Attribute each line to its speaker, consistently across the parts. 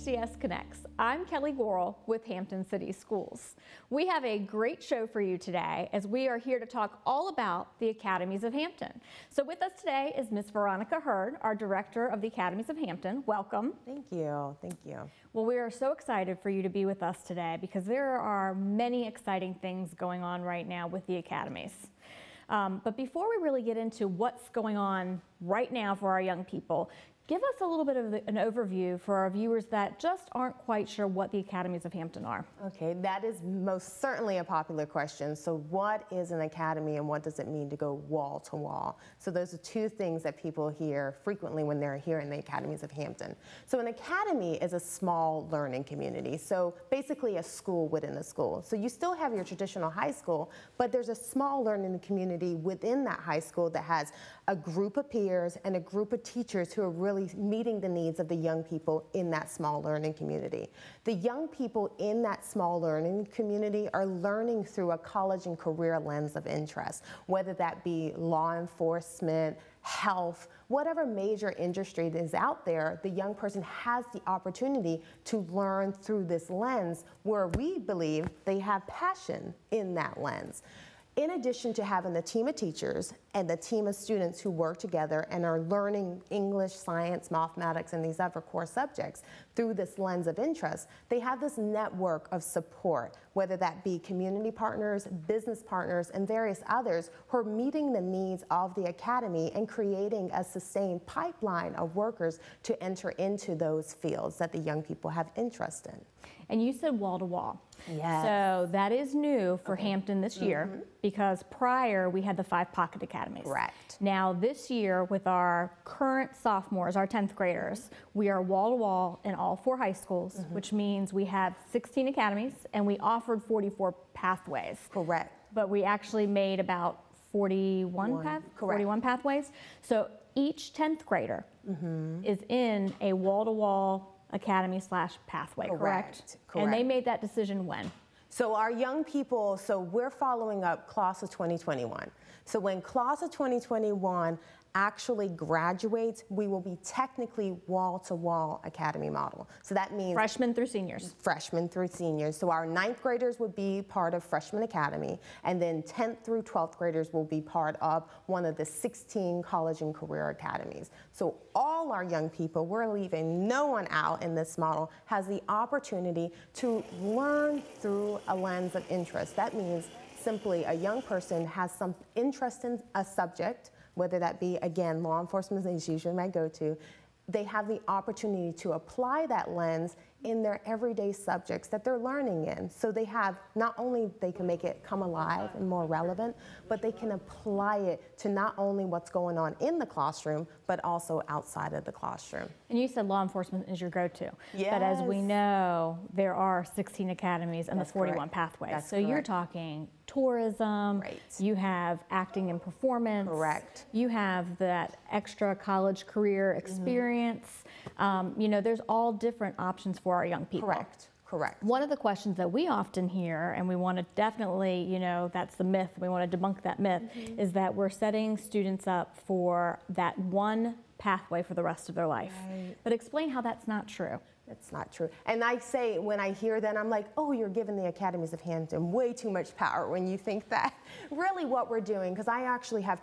Speaker 1: HCS Connects. I'm Kelly Gorel with Hampton City Schools. We have a great show for you today as we are here to talk all about the Academies of Hampton. So with us today is Miss Veronica Hurd, our Director of the Academies of Hampton. Welcome.
Speaker 2: Thank you. Thank you.
Speaker 1: Well, we are so excited for you to be with us today because there are many exciting things going on right now with the Academies. But before we really get into what's going on right now for our young people, give us a little bit of an overview for our viewers that just aren't quite sure what the Academies of Hampton are.
Speaker 2: Okay, that is most certainly a popular question. So what is an academy and what does it mean to go wall to wall? So those are two things that people hear frequently when they're here in the Academies of Hampton. So an academy is a small learning community. So basically a school within a school. So you still have your traditional high school, but there's a small learning community within that high school that has a group of peers and a group of teachers who are really meeting the needs of the young people in that small learning community. The young people in that small learning community are learning through a college and career lens of interest, whether that be law enforcement, health, whatever major industry that is out there, the young person has the opportunity to learn through this lens where we believe they have passion in that lens. In addition to having the team of teachers and the team of students who work together and are learning English, science, mathematics, and these other core subjects through this lens of interest, they have this network of support, whether that be community partners, business partners, and various others who are meeting the needs of the academy and creating a sustained pipeline of workers to enter into those fields that the young people have interest in.
Speaker 1: And you said wall to wall.
Speaker 2: Yes.
Speaker 1: So that is new for Hampton this year because prior we had the 5 pocket academies.
Speaker 2: Correct.
Speaker 1: Now this year with our current sophomores, our 10th graders, we are wall to wall in all 4 high schools, which means we have 16 academies and we offered 44 pathways.
Speaker 2: Correct.
Speaker 1: But we actually made about 41 pathways. So each 10th grader is in a wall to wall academy / pathway, correct? And they made that decision when?
Speaker 2: So our young people, so we're following up class of 2021. So when class of 2021 actually graduates, we will be technically wall-to-wall academy model. So that means
Speaker 1: freshmen through seniors.
Speaker 2: Freshmen through seniors. So our 9th graders would be part of freshman academy, and then 10th through 12th graders will be part of one of the 16 college and career academies. So all our young people, we're leaving no one out in this model, has the opportunity to learn through a lens of interest. That means simply a young person has some interest in a subject, whether that be, again, law enforcement is usually my go-to, they have the opportunity to apply that lens in their everyday subjects that they're learning in. So they have, not only they can make it come alive and more relevant, but they can apply it to not only what's going on in the classroom, but also outside of the classroom.
Speaker 1: And you said law enforcement is your go-to.
Speaker 2: Yes.
Speaker 1: But as we know, there are 16 academies and the 41 pathways.
Speaker 2: That's
Speaker 1: so you're talking tourism, you have acting and performance, you have that extra college career experience. You know, there's all different options for our young people.
Speaker 2: Correct.
Speaker 1: One of the questions that we often hear, and we want to definitely, you know, that's the myth, we want to debunk that myth, is that we're setting students up for that one pathway for the rest of their life. But explain how that's not true.
Speaker 2: That's not true. And I say, when I hear that, I'm like, oh, you're giving the Academies of Hampton way too much power when you think that. Really what we're doing, because I actually have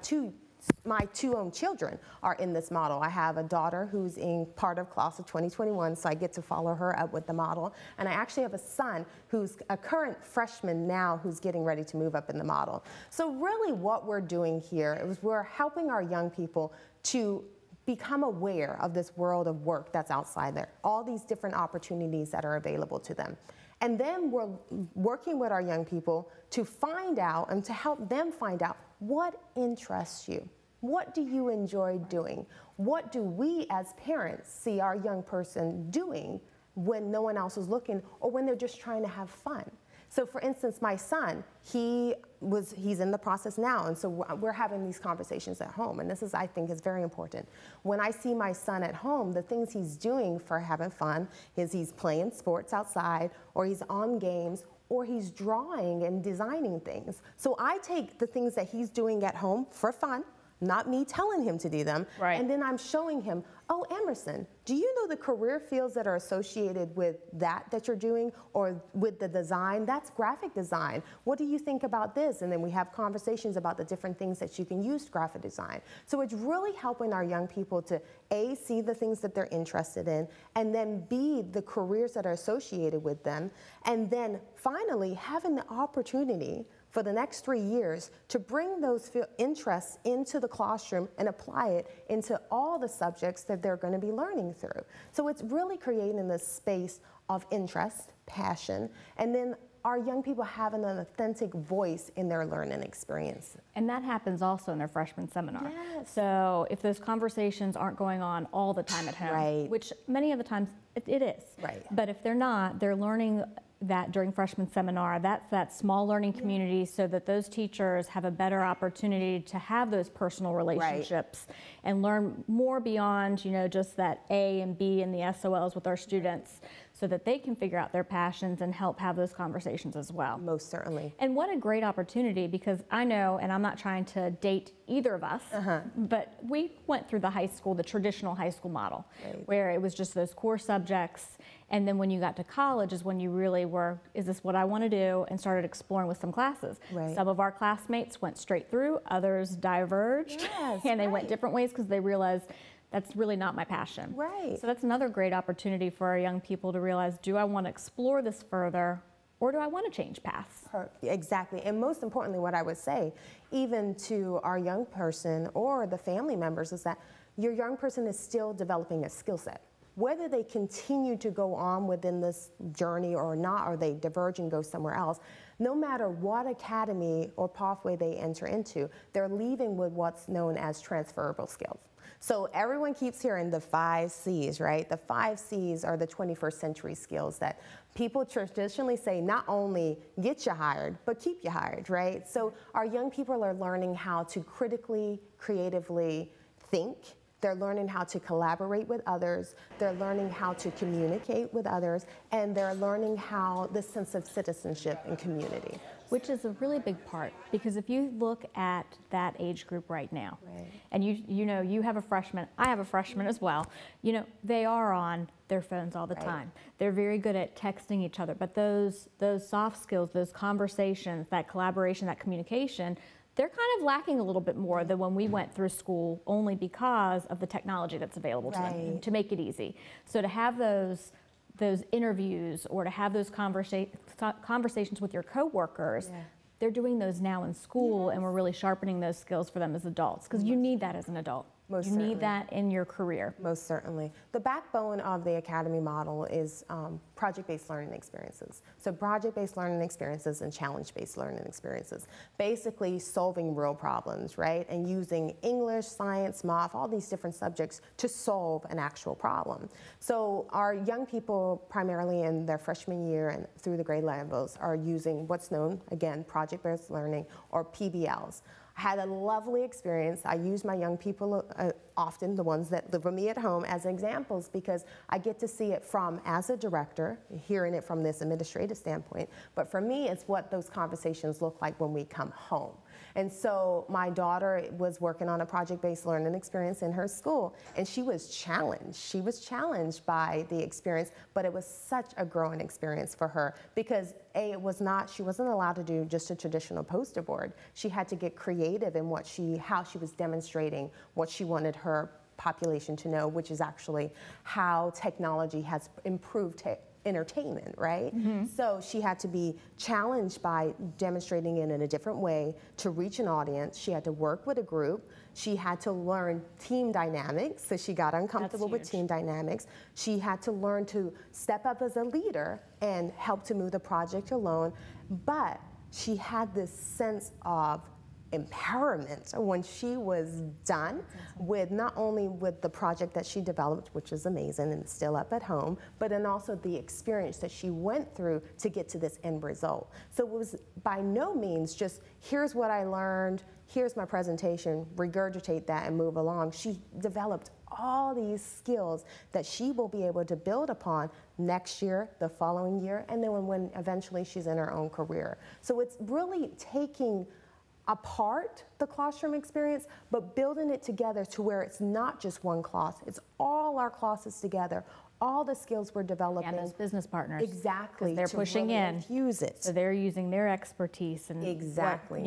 Speaker 2: my 2 own children are in this model. I have a daughter who's in part of class of 2021, so I get to follow her up with the model. And I actually have a son who's a current freshman now who's getting ready to move up in the model. So really what we're doing here is we're helping our young people to become aware of this world of work that's outside there, all these different opportunities that are available to them. And then we're working with our young people to find out and to help them find out what interests you. What do you enjoy doing? What do we as parents see our young person doing when no one else is looking or when they're just trying to have fun? So for instance, my son, he's in the process now, and so we're having these conversations at home, and this is, I think, is very important. When I see my son at home, the things he's doing for having fun is he's playing sports outside, or he's on games, or he's drawing and designing things. So I take the things that he's doing at home for fun, not me telling him to do them.
Speaker 1: Right.
Speaker 2: And then I'm showing him, oh, Emerson, do you know the career fields that are associated with that you're doing, or with the design? That's graphic design. What do you think about this? And then we have conversations about the different things that you can use graphic design. So it's really helping our young people to A, see the things that they're interested in, and then B, the careers that are associated with them, and then finally having the opportunity for the next 3 years to bring those interests into the classroom and apply it into all the subjects that they're going to be learning through. So it's really creating this space of interest, passion, and then our young people having an authentic voice in their learning experience.
Speaker 1: And that happens also in their freshman seminar.
Speaker 2: Yes.
Speaker 1: So if those conversations aren't going on all the time at home,
Speaker 2: Right.
Speaker 1: which many of the times it is.
Speaker 2: Right.
Speaker 1: But if they're not, they're learning that during freshman seminar. That's that small learning community, so that those teachers have a better opportunity to have those personal relationships and learn more beyond, you know, just that A and B and the SOLs with our students, so that they can figure out their passions and help have those conversations as well.
Speaker 2: Most certainly.
Speaker 1: And what a great opportunity, because I know, and I'm not trying to date either of us, but we went through the high school, the traditional high school model, where it was just those core subjects. And then when you got to college is when you really were, is this what I want to do? And started exploring with some classes.
Speaker 2: Right.
Speaker 1: Some of our classmates went straight through, others diverged,
Speaker 2: Yes,
Speaker 1: and they went different ways because they realized that's really not my passion.
Speaker 2: Right.
Speaker 1: So that's another great opportunity for our young people to realize, do I want to explore this further, or do I want to change paths?
Speaker 2: Exactly. And most importantly, what I would say, even to our young person or the family members, is that your young person is still developing a skill set. Whether they continue to go on within this journey or not, or they diverge and go somewhere else, no matter what academy or pathway they enter into, they're leaving with what's known as transferable skills. So everyone keeps hearing the 5 C's, right? The 5 C's are the 21st century skills that people traditionally say not only get you hired, but keep you hired, right? So our young people are learning how to critically, creatively think. They're learning how to collaborate with others. They're learning how to communicate with others. And they're learning how this sense of citizenship and community.
Speaker 1: Which is a really big part, because if you look at that age group right now, and you know, you have a freshman, I have a freshman as well, you know, they are on their phones all the time. They're very good at texting each other, but those soft skills, those conversations, that collaboration, that communication, they're kind of lacking a little bit more than when we went through school, only because of the technology that's available to them to make it easy. So to have those interviews, or to have those conversations with your coworkers, they're doing those now in school, and we're really sharpening those skills for them as adults, because you need that as an adult.
Speaker 2: Most
Speaker 1: you
Speaker 2: certainly.
Speaker 1: need that in your career.
Speaker 2: Most certainly. The backbone of the Academy model is project-based learning experiences. So project-based learning experiences and challenge-based learning experiences. Basically solving real problems, right? And using English, science, math, all these different subjects to solve an actual problem. So our young people, primarily in their freshman year and through the grade levels, are using what's known, again, project-based learning, or PBLs. I had a lovely experience. I use my young people often, the ones that live with me at home, as examples, because I get to see it from, as a director, hearing it from this administrative standpoint, but for me, it's what those conversations look like when we come home. And so my daughter was working on a project-based learning experience in her school, and she was challenged. She was challenged by the experience, but it was such a growing experience for her, because she wasn't allowed to do just a traditional poster board. She had to get creative in how she was demonstrating what she wanted her population to know, which is actually how technology has improved entertainment, right? So she had to be challenged by demonstrating it in a different way to reach an audience. She had to work with a group. She had to learn team dynamics, so she got uncomfortable with team dynamics. She had to learn to step up as a leader and help to move the project alone. But she had this sense of empowerment when she was done with not only with the project that she developed, which is amazing and still up at home, but then also the experience that she went through to get to this end result. So it was by no means just, here's what I learned, here's my presentation, regurgitate that and move along. She developed all these skills that she will be able to build upon next year, the following year, and then when eventually she's in her own career. So it's really taking apart the classroom experience, but building it together to where it's not just one class, it's all our classes together, all the skills we're developing.
Speaker 1: And those business partners.
Speaker 2: Exactly.
Speaker 1: They're pushing
Speaker 2: really
Speaker 1: in.
Speaker 2: Infuse it.
Speaker 1: So they're using their expertise and
Speaker 2: exactly.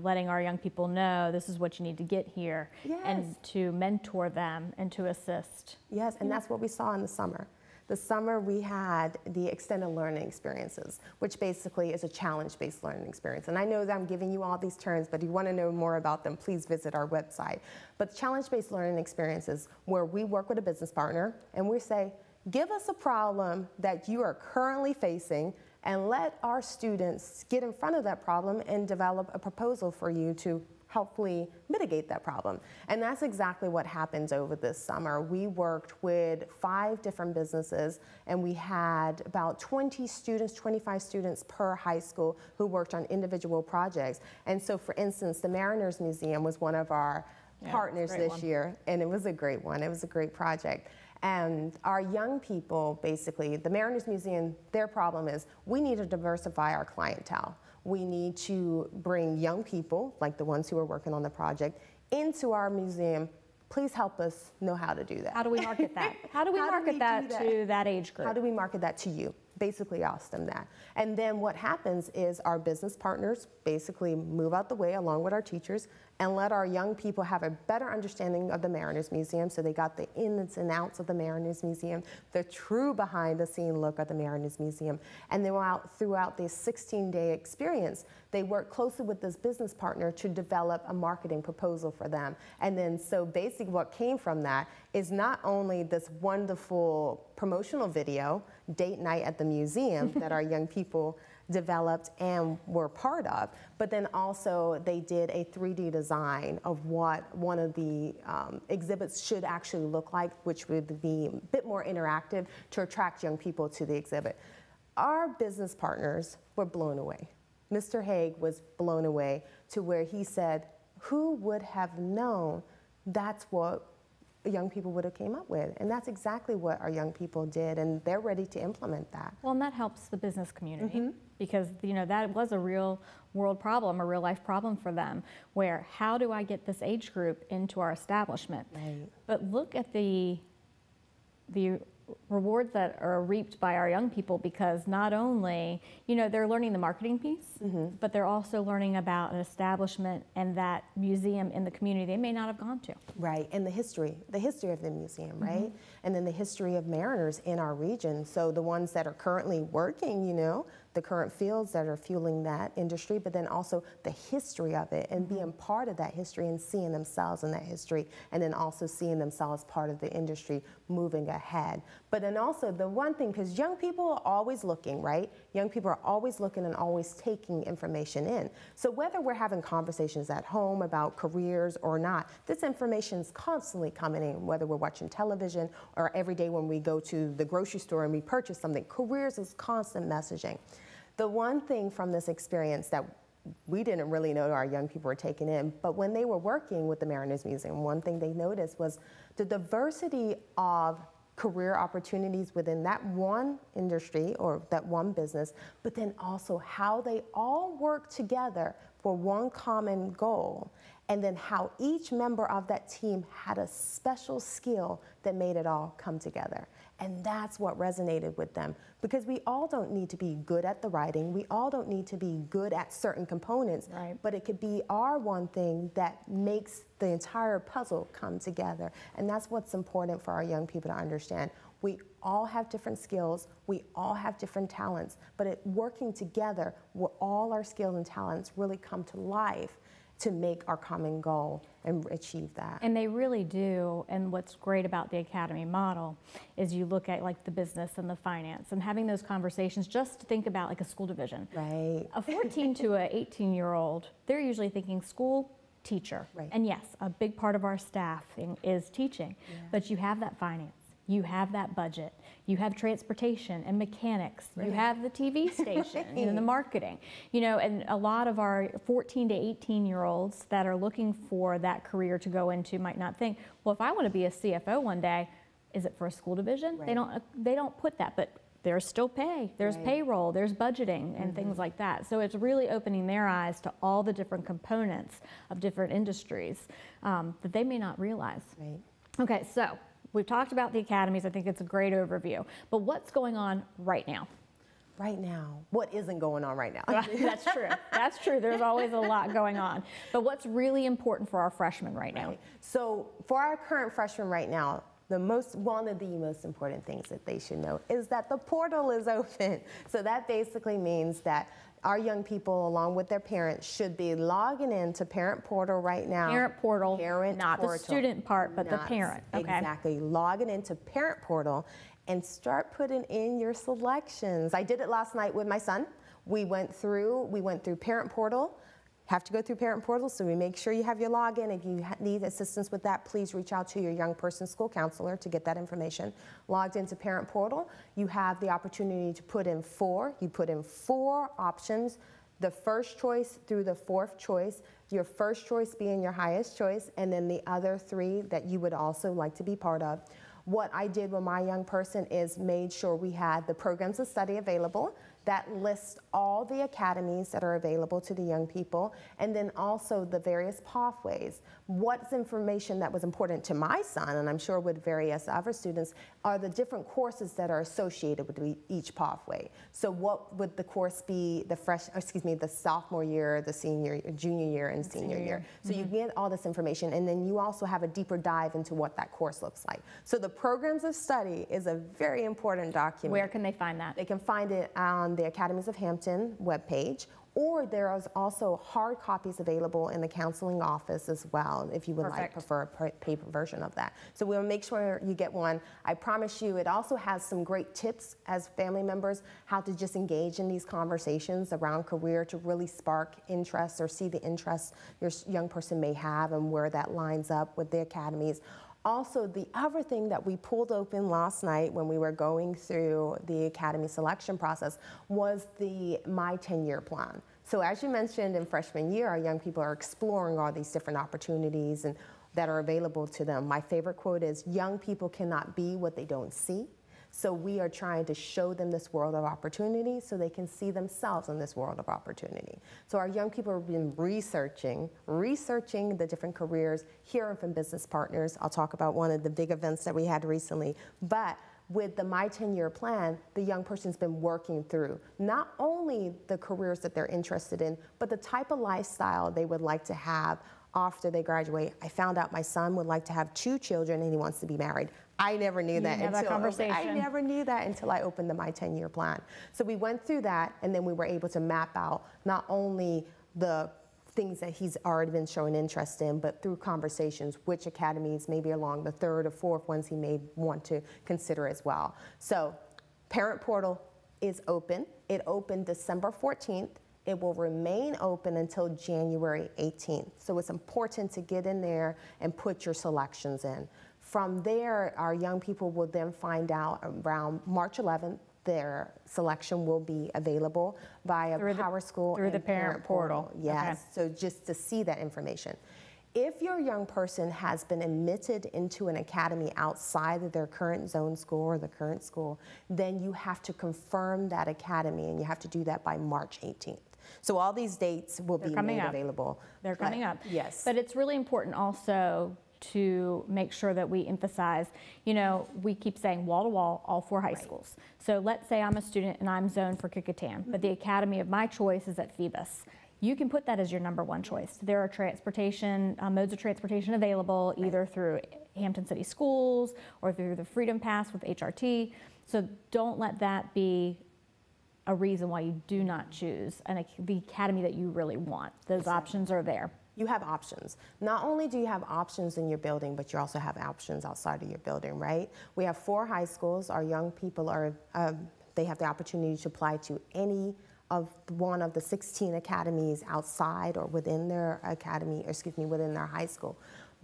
Speaker 1: letting our young people know this is what you need to get here,
Speaker 2: yes.
Speaker 1: and to mentor them and to assist.
Speaker 2: Yes, and that's what we saw in the summer. The summer we had the extended learning experiences, which basically is a challenge-based learning experience. And I know that I'm giving you all these terms, but if you want to know more about them, please visit our website. But challenge-based learning experiences where we work with a business partner and we say, give us a problem that you are currently facing and let our students get in front of that problem and develop a proposal for you to helpfully mitigate that problem. And that's exactly what happens over this summer. We worked with 5 different businesses, and we had about 20 students, 25 students per high school who worked on individual projects. And so, for instance, the Mariners Museum was one of our partners this year, and it was a great one. It was a great project. And our young people, basically, the Mariners Museum, their problem is we need to diversify our clientele. We need to bring young people, like the ones who are working on the project, into our museum. Please help us know how to do that.
Speaker 1: How do we market that? How do we market that to that age group?
Speaker 2: How do we market that to you? Basically ask them that. And then what happens is our business partners basically move out the way along with our teachers and let our young people have a better understanding of the Mariners Museum. So they got the ins and outs of the Mariners Museum, the true behind the scene look at the Mariners Museum. And then throughout this 16-day experience, they worked closely with this business partner to develop a marketing proposal for them. And then so basically what came from that is not only this wonderful promotional video, date night at the museum, that our young people developed and were part of, but then also they did a 3D design of what one of the exhibits should actually look like, which would be a bit more interactive to attract young people to the exhibit. Our business partners were blown away. Mr. Haig was blown away to where he said, who would have known that's what young people would have came up with? And that's exactly what our young people did, and they're ready to implement that.
Speaker 1: Well, and that helps the business community, because that was a real world problem, a real life problem for them, where how do I get this age group into our establishment?
Speaker 2: Right.
Speaker 1: But look at the rewards that are reaped by our young people, because not only, they're learning the marketing piece, but they're also learning about an establishment and that museum in the community they may not have gone to.
Speaker 2: Right, and the history of the museum, right? And then the history of Mariners in our region. So the ones that are currently working, the current fields that are fueling that industry, but then also the history of it and being part of that history and seeing themselves in that history, and then also seeing themselves part of the industry moving ahead. But then also the one thing, because young people are always looking, right? Young people are always looking and always taking information in. So whether we're having conversations at home about careers or not, this information is constantly coming in, whether we're watching television or every day when we go to the grocery store and we purchase something. Careers is constant messaging. The one thing from this experience that we didn't really know our young people were taking in, but when they were working with the Mariners Museum, one thing they noticed was the diversity of career opportunities within that one industry or that one business, but then also how they all work together for one common goal, and then how each member of that team had a special skill that made it all come together. And that's what resonated with them, because we all don't need to be good at the writing, we all don't need to be good at certain components,
Speaker 1: right,
Speaker 2: but it could be our one thing that makes the entire puzzle come together. And that's what's important for our young people to understand. We all have different skills, we all have different talents, but working together, where all our skills and talents really come to life to make our common goal and achieve that.
Speaker 1: And they really do. And what's great about the Academy model is you look at like the business and the finance and having those conversations. Just think about like a school division.
Speaker 2: Right.
Speaker 1: A 14 to a 18-year-old, they're usually thinking school, teacher.
Speaker 2: Right.
Speaker 1: And yes, a big part of our staffing is teaching, but you have that finance. You have that budget, you have transportation and mechanics, you have the TV station, the marketing, and a lot of our 14 to 18-year-olds that are looking for that career to go into might not think, well, if I want to be a CFO one day, is it for a school division?
Speaker 2: Right.
Speaker 1: They don't put that, but there's still pay, there's payroll, there's budgeting and things like that. So it's really opening their eyes to all the different components of different industries that they may not realize.
Speaker 2: Right.
Speaker 1: Okay, so we've talked about the academies. I think it's a great overview. But what's going on right now?
Speaker 2: Right now, what isn't going on right now?
Speaker 1: That's true. That's true. There's always a lot going on. But what's really important for our freshmen right now?
Speaker 2: So for our current freshmen right now, one of the most important things that they should know is that the portal is open. So that basically means that our young people, along with their parents, should be logging into Parent Portal right now.
Speaker 1: Parent Portal, not
Speaker 2: Portal,
Speaker 1: the student part, but the parent. Okay.
Speaker 2: Exactly. Logging into Parent Portal and start putting in your selections. I did it last night with my son. We went through Parent Portal. Have to go through Parent Portal, so we make sure you have your login. If you need assistance with that, please reach out to your young person's school counselor to get that information. Logged into Parent Portal, you have the opportunity to put in you put in 4 options, the first choice through the 4th choice, your first choice being your highest choice, and then the other 3 that you would also like to be part of. What I did with my young person is made sure we had the programs of study available. That lists all the academies that are available to the young people, and then also the various pathways. What's information that was important to my son, and I'm sure with various other students, are the different courses that are associated with each pathway. So what would the course be the sophomore year, the senior, junior year, and senior year. So you get all this information, and then you also have a deeper dive into what that course looks like. So the programs of study is a very important document.
Speaker 1: Where can they find that?
Speaker 2: They can find it on the Academies of Hampton webpage, or there is also hard copies available in the counseling office as well, if you would prefer a paper version of that. So we'll make sure you get one. I promise you, it also has some great tips as family members, how to just engage in these conversations around career to really spark interest or see the interest your young person may have and where that lines up with the academies. Also, the other thing that we pulled open last night when we were going through the academy selection process was the My 10-Year Plan. So as you mentioned, in freshman year, our young people are exploring all these different opportunities that are available to them. My favorite quote is, young people cannot be what they don't see. So we are trying to show them this world of opportunity so they can see themselves in this world of opportunity. So our young people have been researching the different careers, hearing from business partners. I'll talk about one of the big events that we had recently. But with the My 10-Year Plan, the young person's been working through not only the careers that they're interested in, but the type of lifestyle they would like to have after they graduate. I found out my son would like to have 2 children and he wants to be married. I never knew that until I opened the My 10-Year Plan. So we went through that, and then we were able to map out not only the things that he's already been showing interest in, but through conversations, which academies maybe along the 3rd or 4th ones he may want to consider as well. So Parent Portal is open. It opened December 14th. It will remain open until January 18th. So it's important to get in there and put your selections in. From there, our young people will then find out around March 11th, their selection will be available via PowerSchool
Speaker 1: through the Parent Portal.
Speaker 2: Yes,
Speaker 1: Okay.
Speaker 2: So just to see that information. If your young person has been admitted into an academy outside of their current zone school or the current school, then you have to confirm that academy, and you have to do that by March 18th. So all these dates will be made available.
Speaker 1: They're coming up.
Speaker 2: Yes.
Speaker 1: But it's really important also to make sure that we emphasize, we keep saying wall to wall, all 4 high schools. So let's say I'm a student and I'm zoned for Kecoughtan, but the academy of my choice is at Phoebus. You can put that as your #1 choice. There are transportation, modes of transportation available either through Hampton City Schools or through the Freedom Pass with HRT. So don't let that be a reason why you do not choose the academy that you really want. Those options are there.
Speaker 2: You have options. Not only do you have options in your building, but you also have options outside of your building, right? We have 4 high schools. Our young people they have the opportunity to apply to any of one of the 16 academies outside or within their academy, within their high school.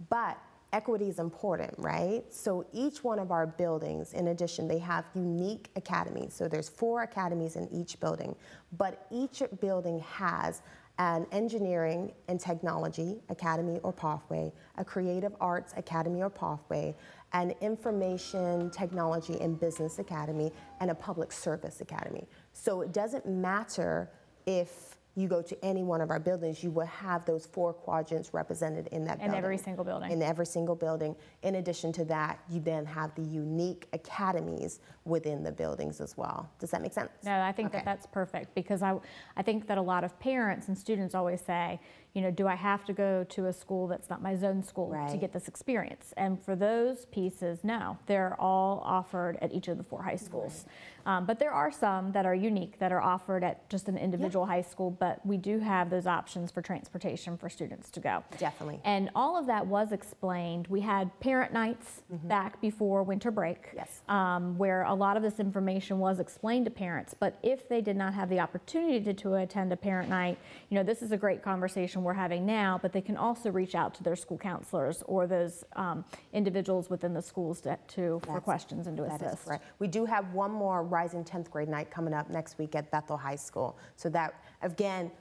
Speaker 2: But equity is important, right? So each one of our buildings, in addition, they have unique academies. So there's 4 academies in each building, but each building has an engineering and technology academy or pathway, a creative arts academy or pathway, an information technology and business academy, and a public service academy. So it doesn't matter if you go to any one of our buildings, you will have those 4 quadrants represented in that building.
Speaker 1: In every single building.
Speaker 2: In every single building. In addition to that, you then have the unique academies within the buildings as well. Does that make sense?
Speaker 1: No, I think that that's perfect, because I think that a lot of parents and students always say, you know, do I have to go to a school that's not my zone school to get this experience? And for those pieces, no, they're all offered at each of the 4 high schools. But there are some that are unique that are offered at just an individual high school, but we do have those options for transportation for students to go.
Speaker 2: Definitely.
Speaker 1: And all of that was explained. We had parent nights back before winter break, where a lot of this information was explained to parents. But if they did not have the opportunity to attend a parent night, you know, this is a great conversation we're having now, but they can also reach out to their school counselors or those individuals within the schools for questions and to assist.
Speaker 2: That is right. We do have one more Rising 10th grade night coming up next week at Bethel High School. So that, again,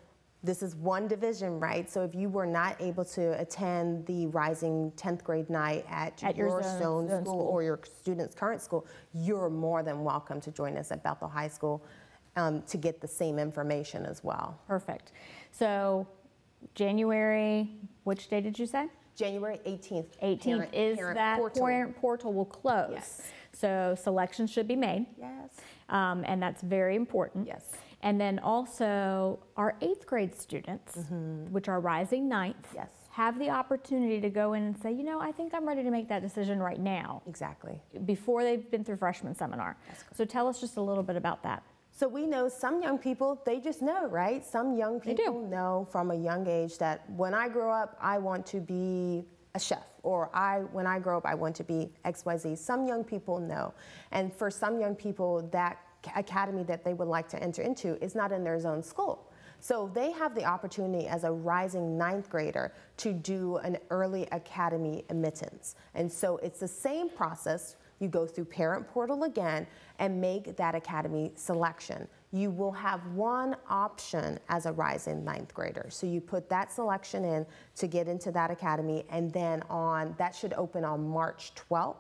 Speaker 2: this is one division, right? So if you were not able to attend the Rising 10th grade night at your zone school or your student's current school, you're more than welcome to join us at Bethel High School to get the same information as well.
Speaker 1: Perfect. So January, which day did you say?
Speaker 2: January 18th.
Speaker 1: 18th is that parent portal will close.
Speaker 2: Yes.
Speaker 1: So selections should be made.
Speaker 2: Yes.
Speaker 1: And that's very important.
Speaker 2: Yes.
Speaker 1: And then also our 8th grade students, which are rising 9th, have the opportunity to go in and say, you know, I think I'm ready to make that decision right now.
Speaker 2: Exactly.
Speaker 1: Before they've been through freshman seminar. So tell us just a little bit about that.
Speaker 2: So we know some young people, they just know, right? Some young people know from a young age that when I grow up, I want to be a chef, or when I grow up, I want to be XYZ. Some young people know. And for some young people, that academy that they would like to enter into is not in their zone school. So they have the opportunity as a rising 9th grader to do an early academy admittance. And so it's the same process. You go through parent portal again and make that academy selection. You will have one option as a rising 9th grader. So you put that selection in to get into that academy, and then that should open on March 12th.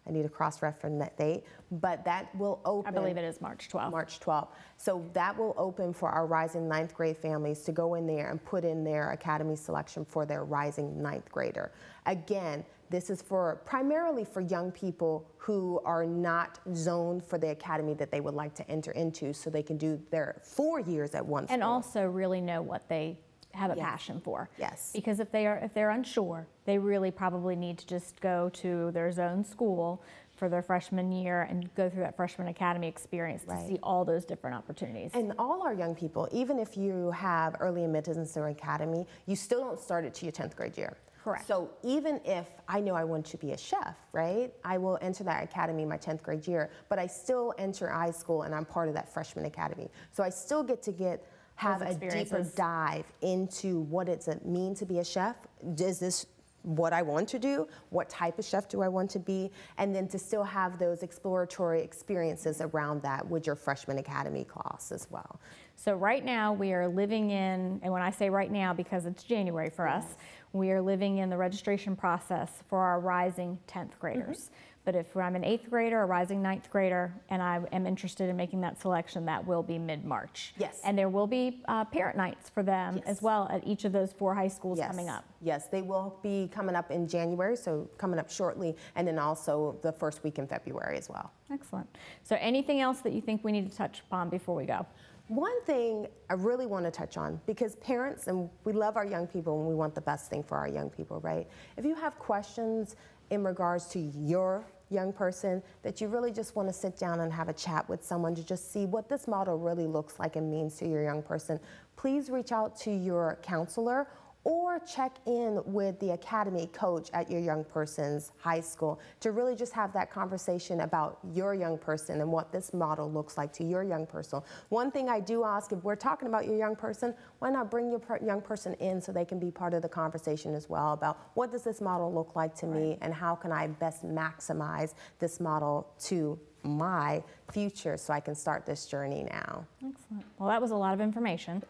Speaker 2: I need to cross-reference that date, but that will open.
Speaker 1: I believe it is March 12th.
Speaker 2: March 12th. So that will open for our rising 9th grade families to go in there and put in their academy selection for their rising 9th grader. Again, this is primarily for young people who are not zoned for the academy that they would like to enter into, so they can do their 4 years at one school.
Speaker 1: And also really know what they have a passion for.
Speaker 2: Yes.
Speaker 1: Because if they're unsure, they really probably need to just go to their zone school for their freshman year and go through that freshman academy experience to see all those different opportunities.
Speaker 2: And all our young people, even if you have early admittance or academy, you still don't start it to your 10th grade year.
Speaker 1: Correct.
Speaker 2: So even if I know I want to be a chef, right, I will enter that academy my 10th grade year, but I still enter high school and I'm part of that freshman academy. So I still get to have a deeper dive into what does it mean to be a chef. Is this what I want to do? What type of chef do I want to be? And then to still have those exploratory experiences around that with your freshman academy class as well.
Speaker 1: So right now we are living in, and when I say right now because it's January for us, we are living in the registration process for our rising 10th graders. But if I'm an 8th grader, a rising 9th grader, and I am interested in making that selection, that will be mid-March.
Speaker 2: Yes.
Speaker 1: And there will be parent nights for them as well at each of those 4 high schools coming up.
Speaker 2: Yes, they will be coming up in January, so coming up shortly, and then also the first week in February as well.
Speaker 1: Excellent. So anything else that you think we need to touch upon before we go?
Speaker 2: One thing I really want to touch on, because parents, and we love our young people and we want the best thing for our young people, right? If you have questions in regards to your young person that you really just want to sit down and have a chat with someone to just see what this model really looks like and means to your young person, please reach out to your counselor or check in with the academy coach at your young person's high school to really just have that conversation about your young person and what this model looks like to your young person. One thing I do ask, if we're talking about your young person, why not bring your young person in so they can be part of the conversation as well about what does this model look like to me and how can I best maximize this model to my future so I can start this journey now.
Speaker 1: Excellent. Well, that was a lot of information.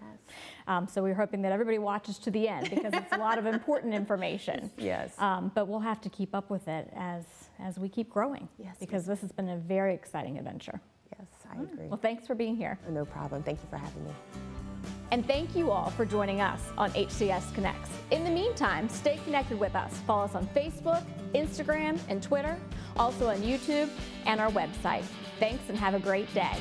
Speaker 2: Yes.
Speaker 1: So we're hoping that everybody watches to the end because it's a lot of important information.
Speaker 2: Yes.
Speaker 1: But we'll have to keep up with it as we keep growing.
Speaker 2: Yes,
Speaker 1: because this has been a very exciting adventure.
Speaker 2: Yes, I agree.
Speaker 1: Well, thanks for being here.
Speaker 2: No problem. Thank you for having me.
Speaker 1: And thank you all for joining us on HCS Connects. In the meantime, stay connected with us. Follow us on Facebook, Instagram, and Twitter, also on YouTube and our website. Thanks and have a great day.